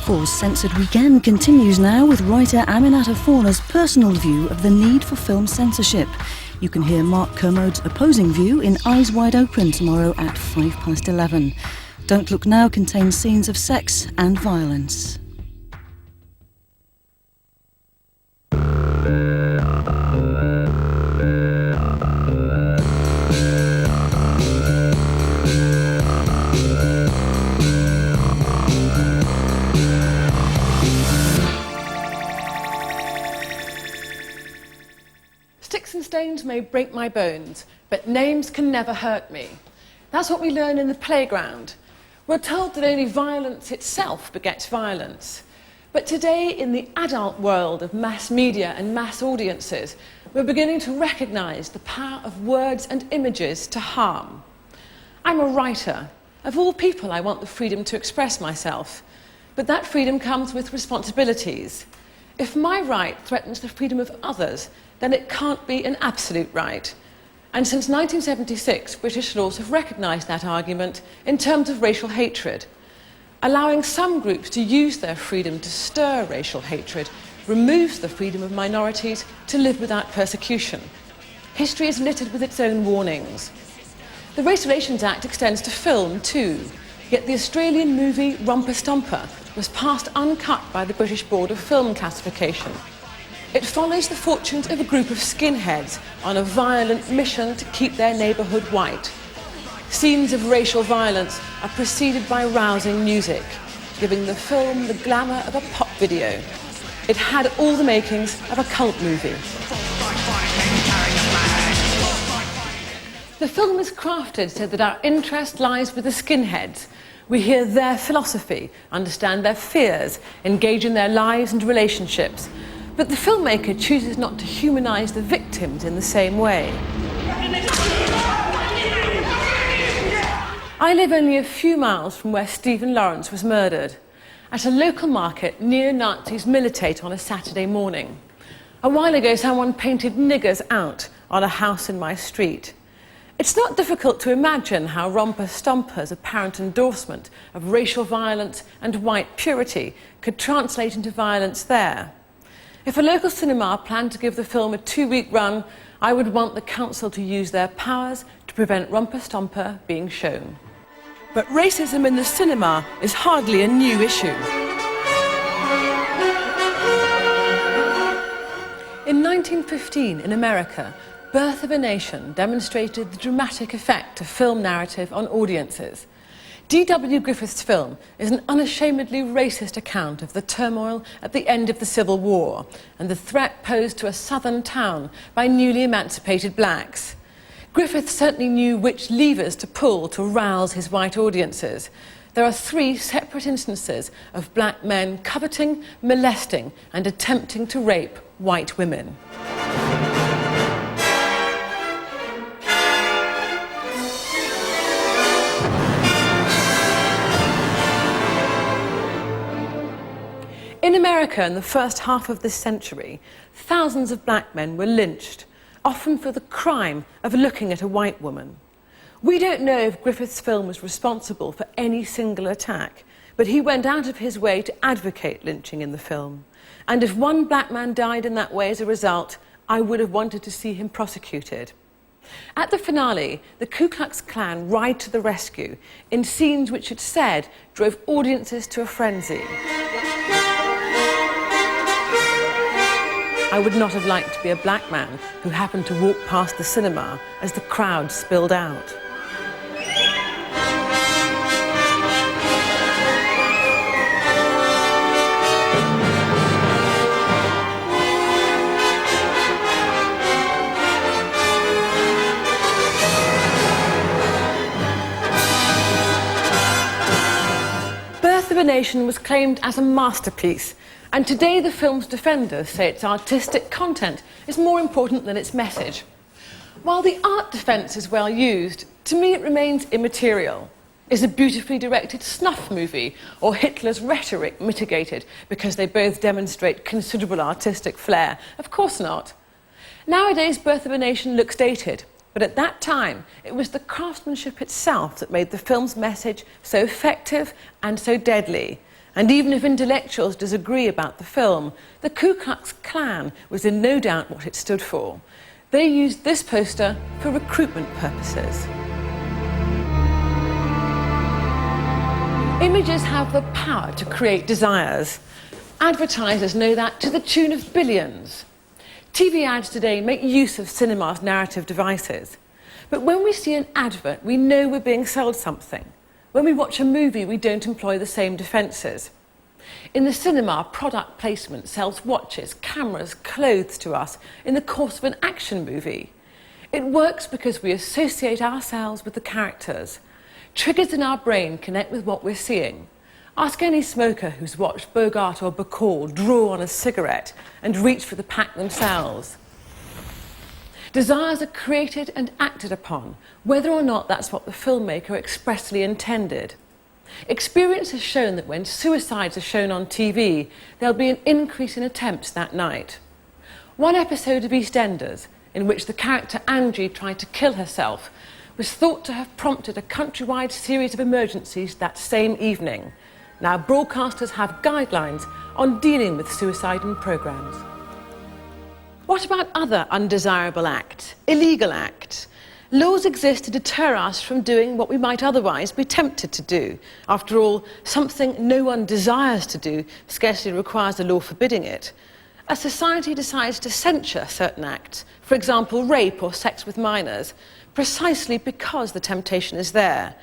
Channel 4's Censored Weekend continues now with writer Aminata Forna's personal view of the need for film censorship. You can hear Mark Kermode's opposing view in Eyes Wide Open tomorrow at 11:05. Don't Look Now contains scenes of sex and violence. Sticks and stones may break my bones, but names can never hurt me. That's what we learn in the playground. We're told that only violence itself begets violence. But today, in the adult world of mass media and mass audiences, we're beginning to recognise the power of words and images to harm. I'm a writer. Of all people, I want the freedom to express myself. But that freedom comes with responsibilities. If my right threatens the freedom of others, then it can't be an absolute right. And since 1976, British laws have recognised that argument in terms of racial hatred. Allowing some groups to use their freedom to stir racial hatred removes the freedom of minorities to live without persecution. History is littered with its own warnings. The Race Relations Act extends to film too, yet the Australian movie Romper Stomper was passed uncut by the British Board of Film Classification. It follows the fortunes of a group of skinheads on a violent mission to keep their neighbourhood white. Scenes of racial violence are preceded by rousing music, giving the film the glamour of a pop video. It had all the makings of a cult movie. The film is crafted so that our interest lies with the skinheads. We hear their philosophy, understand their fears, engage in their lives and relationships. But the filmmaker chooses not to humanise the victims in the same way. I live only a few miles from where Stephen Lawrence was murdered. At a local market, neo-Nazis militate on a Saturday morning. A while ago, someone painted niggers out on a house in my street. It's not difficult to imagine how Romper Stomper's apparent endorsement of racial violence and white purity could translate into violence there. If a local cinema planned to give the film a 2-week run, I would want the council to use their powers to prevent Romper Stomper being shown. But racism in the cinema is hardly a new issue. In 1915, in America, Birth of a Nation demonstrated the dramatic effect of film narrative on audiences. D.W. Griffith's film is an unashamedly racist account of the turmoil at the end of the Civil War and the threat posed to a southern town by newly emancipated blacks. Griffith certainly knew which levers to pull to rouse his white audiences. There are 3 separate instances of black men coveting, molesting and attempting to rape white women. In America, in the first half of this century, thousands of black men were lynched, often for the crime of looking at a white woman. We don't know if Griffith's film was responsible for any single attack, but he went out of his way to advocate lynching in the film. And if one black man died in that way as a result, I would have wanted to see him prosecuted. At the finale, the Ku Klux Klan ride to the rescue in scenes which it said drove audiences to a frenzy. I would not have liked to be a black man who happened to walk past the cinema as the crowd spilled out. Birth of a Nation was claimed as a masterpiece. And today the film's defenders say its artistic content is more important than its message. While the art defence is well used, to me it remains immaterial. Is a beautifully directed snuff movie or Hitler's rhetoric mitigated because they both demonstrate considerable artistic flair? Of course not. Nowadays, Birth of a Nation looks dated, but at that time it was the craftsmanship itself that made the film's message so effective and so deadly. And even if intellectuals disagree about the film, the Ku Klux Klan was in no doubt what it stood for. They used this poster for recruitment purposes. Images have the power to create desires. Advertisers know that to the tune of billions. TV ads today make use of cinema's narrative devices. But when we see an advert, we know we're being sold something. When we watch a movie, we don't employ the same defences. In the cinema, product placement sells watches, cameras, clothes to us in the course of an action movie. It works because we associate ourselves with the characters. Triggers in our brain connect with what we're seeing. Ask any smoker who's watched Bogart or Bacall draw on a cigarette and reach for the pack themselves. Desires are created and acted upon, whether or not that's what the filmmaker expressly intended. Experience has shown that when suicides are shown on TV, there'll be an increase in attempts that night. One episode of EastEnders, in which the character Angie tried to kill herself, was thought to have prompted a countrywide series of emergencies that same evening. Now broadcasters have guidelines on dealing with suicide in programmes. What about other undesirable acts, illegal acts? Laws exist to deter us from doing what we might otherwise be tempted to do. After all, something no one desires to do scarcely requires a law forbidding it. A society decides to censure certain acts, for example, rape or sex with minors, precisely because the temptation is there.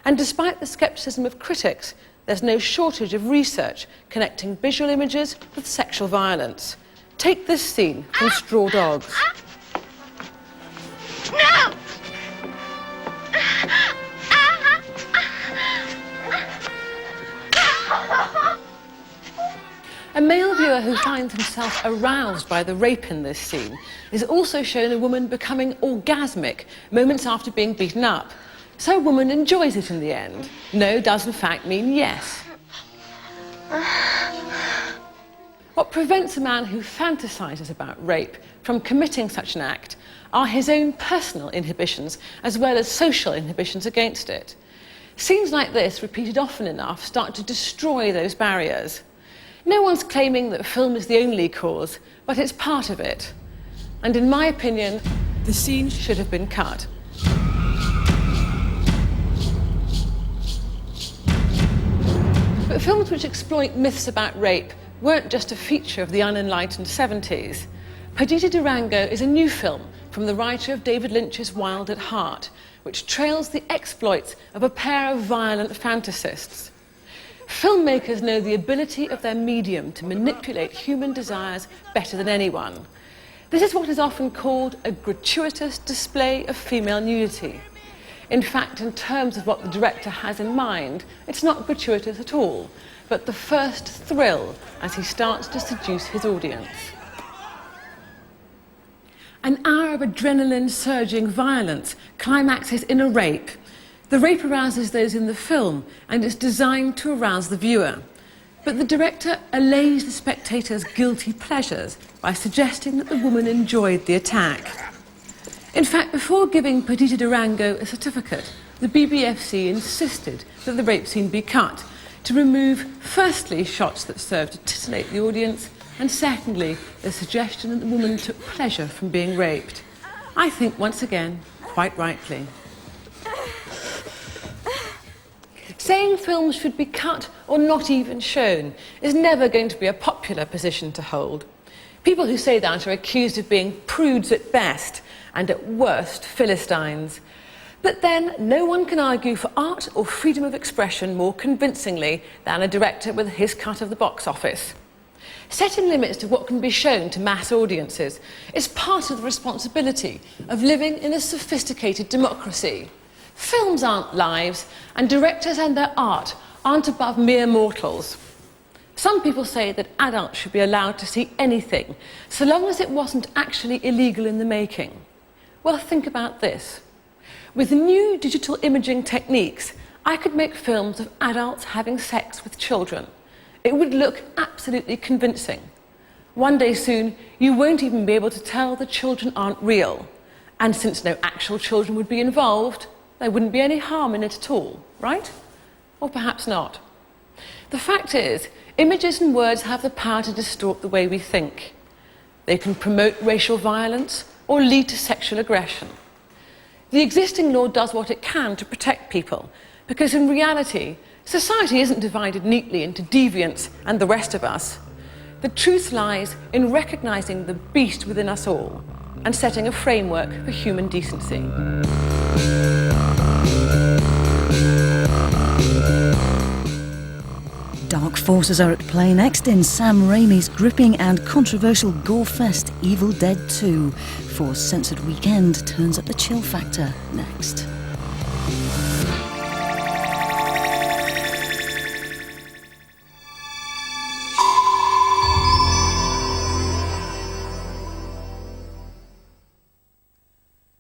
And despite the scepticism of critics, there's no shortage of research connecting visual images with sexual violence. Take this scene from Straw Dogs. No! A male viewer who finds himself aroused by the rape in this scene is also shown a woman becoming orgasmic moments after being beaten up. So a woman enjoys it in the end. No does in fact mean yes. What prevents a man who fantasises about rape from committing such an act are his own personal inhibitions as well as social inhibitions against it. Scenes like this, repeated often enough, start to destroy those barriers. No one's claiming that film is the only cause, but it's part of it. And in my opinion, the scene should have been cut. But films which exploit myths about rape weren't just a feature of the unenlightened 70s. Perdita Durango is a new film from the writer of David Lynch's Wild at Heart, which trails the exploits of a pair of violent fantasists. Filmmakers know the ability of their medium to manipulate human desires better than anyone. This is what is often called a gratuitous display of female nudity. In fact, in terms of what the director has in mind, it's not gratuitous at all, but the first thrill as he starts to seduce his audience. An hour of adrenaline-surging violence climaxes in a rape. The rape arouses those in the film and is designed to arouse the viewer. But the director allays the spectator's guilty pleasures by suggesting that the woman enjoyed the attack. In fact, before giving Perdita Durango a certificate, the BBFC insisted that the rape scene be cut to remove, firstly, shots that served to titillate the audience, and secondly, the suggestion that the woman took pleasure from being raped. I think, once again, quite rightly. Saying films should be cut or not even shown is never going to be a popular position to hold. People who say that are accused of being prudes at best and at worst Philistines. But then no one can argue for art or freedom of expression more convincingly than a director with his cut of the box office. Setting limits to what can be shown to mass audiences is part of the responsibility of living in a sophisticated democracy. Films aren't lives, and directors and their art aren't above mere mortals. Some people say that adults should be allowed to see anything, so long as it wasn't actually illegal in the making. Well, think about this. With new digital imaging techniques, I could make films of adults having sex with children. It would look absolutely convincing. One day soon, you won't even be able to tell the children aren't real. And since no actual children would be involved, there wouldn't be any harm in it at all, right? Or perhaps not. The fact is, images and words have the power to distort the way we think. They can promote racial violence or lead to sexual aggression. The existing law does what it can to protect people, because in reality, society isn't divided neatly into deviants and the rest of us. The truth lies in recognising the beast within us all and setting a framework for human decency. Dark forces are at play next in Sam Raimi's gripping and controversial gore-fest Evil Dead 2. For Censored Weekend turns up the chill factor next.